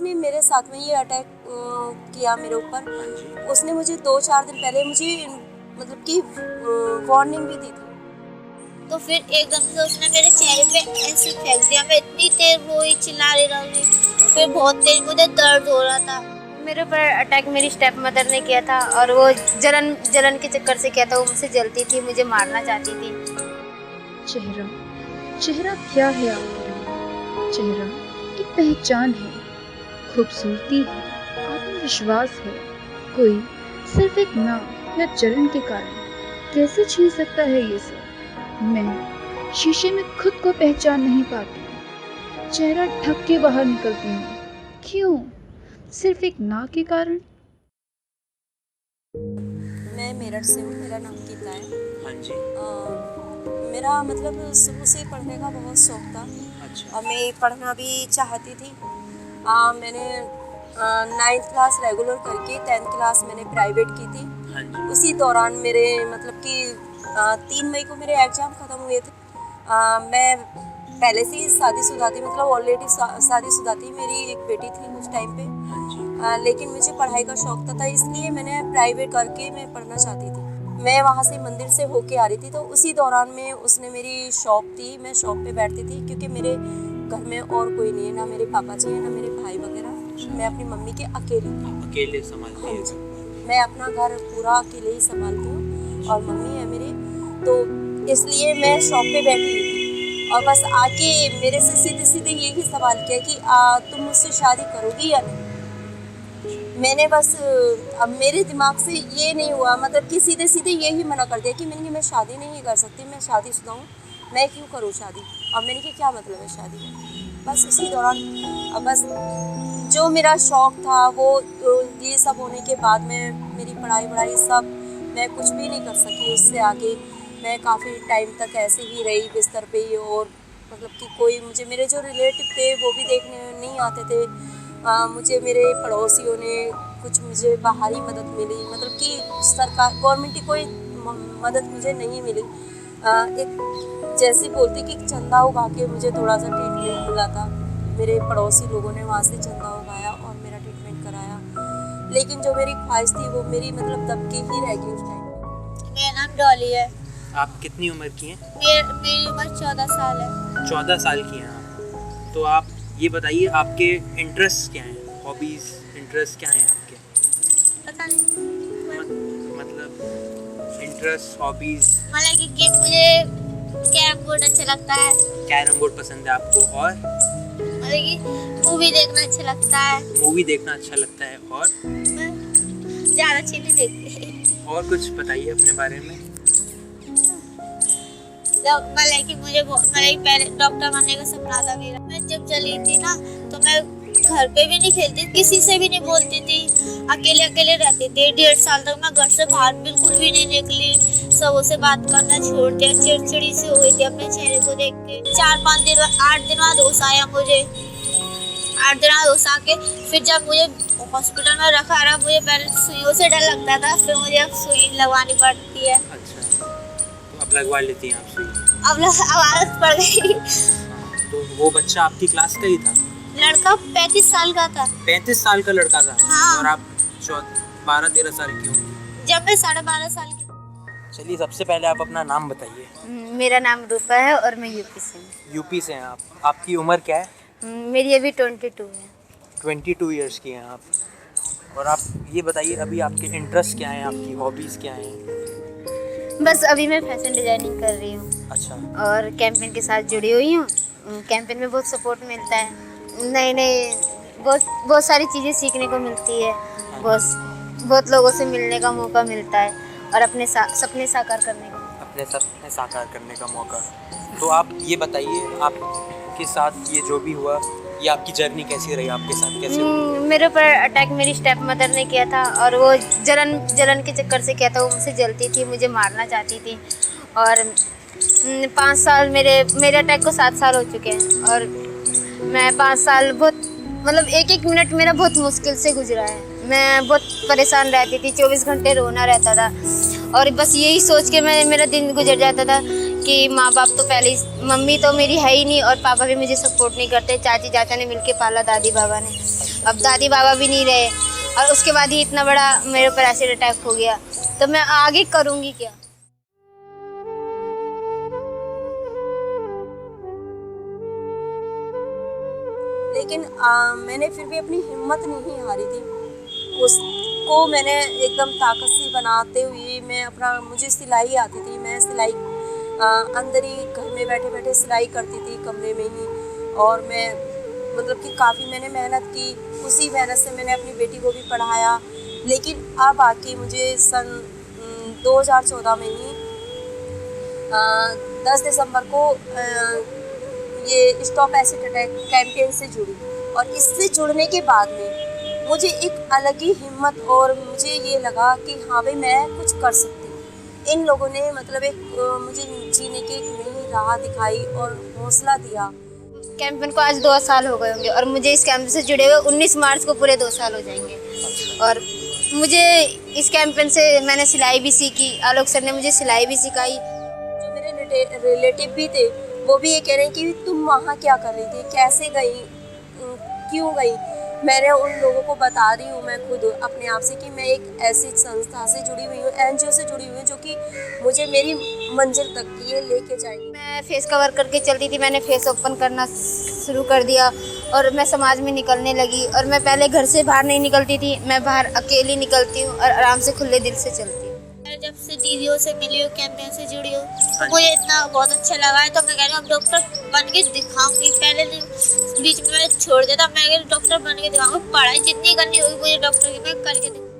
जिसने मेरे साथ में ये अटैक किया मेरे ऊपर, उसने मुझे 2-4 दिन पहले मुझे मतलब कि वार्निंग भी दी थी। तो फिर एकदम से उसने मेरे चेहरे पे एसिड फेंक दिया। मैं इतनी देर रोई, चिल्ला रही। फिर बहुत तेज मुझे दर्द हो रहा था। मेरे ऊपर अटैक मेरी स्टेप मदर ने किया था और वो जलन के चक्कर से किया था। वो मुझसे जलती थी, मुझे मारना चाहती थी। चेहरा क्या है आपके लिए? चेहरा एक पहचान है, खूबसूरती है, आत्मविश्वास है। कोई सिर्फ एक नाम या जलन के कारण कैसे छीन सकता है ये सब? मैं शीशे में खुद को पहचान नहीं पाती, चेहरा ढक के बाहर निकलती हूँ। क्यों? सिर्फ एक ना के कारण? मैं मेरठ से हूँ, मेरा नाम गीता है। हाँ जी। मेरा मतलब शुरू से पढ़ने का बहुत शौक था। अच्छा। और मैं पढ़ना भी चाहती थी। मैंने 9th क्लास रेगुलर करके 10th क्लास मैंने प्राइवेट की थी। हाँ जी। उसी दौरान मेरे मतलब कि 3 मई को मेरे एग्ज़ाम ख़त्म हुए थे। मैं पहले से ही शादीशुदा थी, मतलब ऑलरेडी शादीशुदा थी। मेरी एक बेटी थी उस टाइम पे। हाँ जी। लेकिन मुझे पढ़ाई का शौक था, इसलिए मैंने प्राइवेट करके मैं पढ़ना चाहती थी। मैं वहाँ से मंदिर से होके आ रही थी, तो उसी दौरान में उसने मेरी शॉप थी, मैं शॉप पे बैठती थी क्योंकि मेरे घर में और कोई नहीं है, ना मेरे पापा जी हैं ना मेरे भाई वगैरह। मैं अपनी मम्मी के अकेली आप अकेले संभालती हैं? मैं अपना घर पूरा अकेले ही संभालती हूँ और मम्मी है मेरी, तो इसलिए मैं शॉप पे बैठी हुई थी। और बस आके मेरे से सीधे सीधे यही सवाल किया कि तुम मुझसे शादी करोगी या नहीं। मैंने बस अब मेरे दिमाग से ये नहीं हुआ, मतलब कि सीधे सीधे यही मना कर दिया कि मैं शादी नहीं कर सकती, मैं शादीशुदा हूँ, मैं क्यों करूँ शादी। और मैंने कहा क्या मतलब है शादी का। बस इसी दौरान अब बस जो मेरा शौक़ था वो ये सब होने के बाद में मेरी पढ़ाई सब मैं कुछ भी नहीं कर सकी। उससे आगे मैं काफ़ी टाइम तक ऐसे ही रही बिस्तर पे ही। और मतलब कि कोई मुझे, मेरे जो रिलेटिव थे वो भी देखने नहीं आते थे। मुझे मेरे पड़ोसियों ने कुछ मुझे बाहरी मदद मिली, मतलब कि सरकार गवर्नमेंट की कोई मदद मुझे नहीं मिली। एक जैसे बोलती कि चंदा उगा के मुझे थोड़ा सा ट्रीटमेंट मिला था। मेरे पड़ोसी लोगों ने वहाँ से चंदा उगाया और मेरा ट्रीटमेंट कराया। लेकिन जो मेरी ख्वाहिश थी वो मेरी मतलब दब के ही रह गई उस टाइम। मेरा नाम डॉली है। आप कितनी उम्र की हैं? मेरी उम्र 14 साल है। 14 साल की हैं आप। तो आप ये बताइए आपके इंटरेस्ट क्या हैं, हॉबीज, इंटरेस्ट क्या हैं आपके? पता नहीं मतलब इंटरेस्ट, हॉबीज? मतलब कि मुझे कैरम बोर्ड अच्छा लगता है। कैरम बोर्ड पसंद है आपको? और मतलब कि मूवी देखना अच्छा लगता है। मूवी देखना अच्छा लगता है। और ज़्यादा अच्छी नहीं देखती। और कुछ बताइए अपने बारे में। मतलब कि मुझे पहले डॉक्टर बनने का सपना था मेरा। मैं जब चली थी ना तो मैं घर पे भी नहीं खेलती, किसी से भी नहीं बोलती थी, अकेले रहती थी। 1.5 साल तक मैं घर से बाहर बिल्कुल भी नहीं निकली। सबों से बात करना छोड़ दिया, चिड़चिड़ी सी हो गई थी अपने चेहरे को देख के। 8 दिन बाद होश आया मुझे। 8 दिन बाद होश आके फिर जब मुझे हॉस्पिटल में रखा रहा, मुझे पहले सुइयों से डर लगता था, फिर मुझे अब सुई लगवानी पड़ती है। अच्छा, तो अब लगवा लेती हैं आप सुई? अब आदत पड़ गई। तो वो बच्चा आपकी क्लास का ही था? लड़का 35 साल का था। 35 साल का लड़का था? हाँ। और आप 12-13 साल की होंगी जब मैं 12.5 साल की। चलिए, सबसे पहले आप अपना नाम बताइए। मेरा नाम रूपा है और मैं यूपी से हूँ। यूपी से हैं आप। आपकी उम्र क्या है? मेरी अभी 22 है। 22 ईयर्स की हैं आप। और आप ये बताइए अभी आपके इंटरेस्ट क्या हैं, आपकी हॉबीज़ क्या हैं? बस अभी मैं फैशन डिज़ाइनिंग कर रही हूँ। अच्छा। और कैंपेन के साथ जुड़ी हुई हूँ। कैंपेन में बहुत सपोर्ट मिलता है, नई बहुत सारी चीज़ें सीखने को मिलती है। बहुत लोगों से मिलने का मौका मिलता है और अपने सपने साकार करने का मौका। तो आप ये बताइए आपके साथ ये जो भी हुआ, ये आपकी जर्नी कैसी रही, आपके साथ कैसे हुआ? मेरे ऊपर अटैक मेरी स्टेप मदर ने किया था और वो जलन के चक्कर से किया था। वो मुझसे जलती थी, मुझे मारना चाहती थी। और 5 साल मेरे अटैक को 7 साल हो चुके हैं और मैं 5 साल बहुत मतलब एक मिनट मेरा बहुत मुश्किल से गुजरा है। मैं बहुत परेशान रहती थी, 24 घंटे रोना रहता था और बस यही सोच के मेरा दिन गुजर जाता था कि माँ बाप तो पहले ही, मम्मी तो मेरी है ही नहीं और पापा भी मुझे सपोर्ट नहीं करते। चाची चाचा ने मिलके पाला, दादी बाबा ने। अब दादी बाबा भी नहीं रहे और उसके बाद ही इतना बड़ा मेरे ऊपर एसिड अटैक हो गया, तो मैं आगे करूँगी क्या। लेकिन मैंने फिर भी अपनी हिम्मत नहीं हारी थी। उसको मैंने एकदम ताकत से बनाते हुए मैं अपना, मुझे सिलाई आती थी, मैं सिलाई अंदर ही घर में बैठे बैठे सिलाई करती थी कमरे में ही। और मैं मतलब कि काफ़ी मैंने मेहनत की, उसी मेहनत से मैंने अपनी बेटी को भी पढ़ाया। लेकिन अब आके मुझे सन 2014 में ही 10 दिसंबर को ये स्टॉप एसिड अटैक कैंपेन से जुड़ी, और इससे जुड़ने के बाद में मुझे एक अलग ही हिम्मत और मुझे ये लगा कि हाँ भाई मैं कुछ कर सकती हूँ। इन लोगों ने मतलब एक मुझे जीने की एक नई राह दिखाई और हौसला दिया। कैंपेन को आज 2 साल हो गए होंगे और मुझे इस कैंप से जुड़े हुए 19 मार्च को पूरे 2 साल हो जाएंगे। और मुझे इस कैंपेन से मैंने सिलाई भी सीखी, आलोक सर ने मुझे सिलाई भी सिखाई। जो मेरे रिलेटिव भी थे वो भी ये कह रहे हैं कि तुम वहाँ क्या कर रही थी, कैसे गई, क्यों गई। मैंने उन लोगों को बता रही हूँ मैं खुद अपने आप से कि मैं एक ऐसी संस्था से जुड़ी हुई हूँ, NGO से जुड़ी हुई हूँ, जो कि मुझे मेरी मंजिल तक ये लेके जाएगी। मैं फेस कवर करके चलती थी, मैंने फेस ओपन करना शुरू कर दिया और मैं समाज में निकलने लगी। और मैं पहले घर से बाहर नहीं निकलती थी, मैं बाहर अकेली निकलती हूँ और आराम से खुले दिल से चलती हूँ। जब से दीदियों से मिली हो, कैंपेन से जुड़ी हो, तो मुझे इतना बहुत अच्छा लगा है। तो मैं कह रही हूँ अब डॉक्टर बन के दिखाऊंगी। पहले बीच में मैं छोड़ देता, मैं डॉक्टर बन के दिखाऊंगी। पढ़ाई जितनी करनी होगी मुझे डॉक्टर की, मैं करके दिखाऊंगी।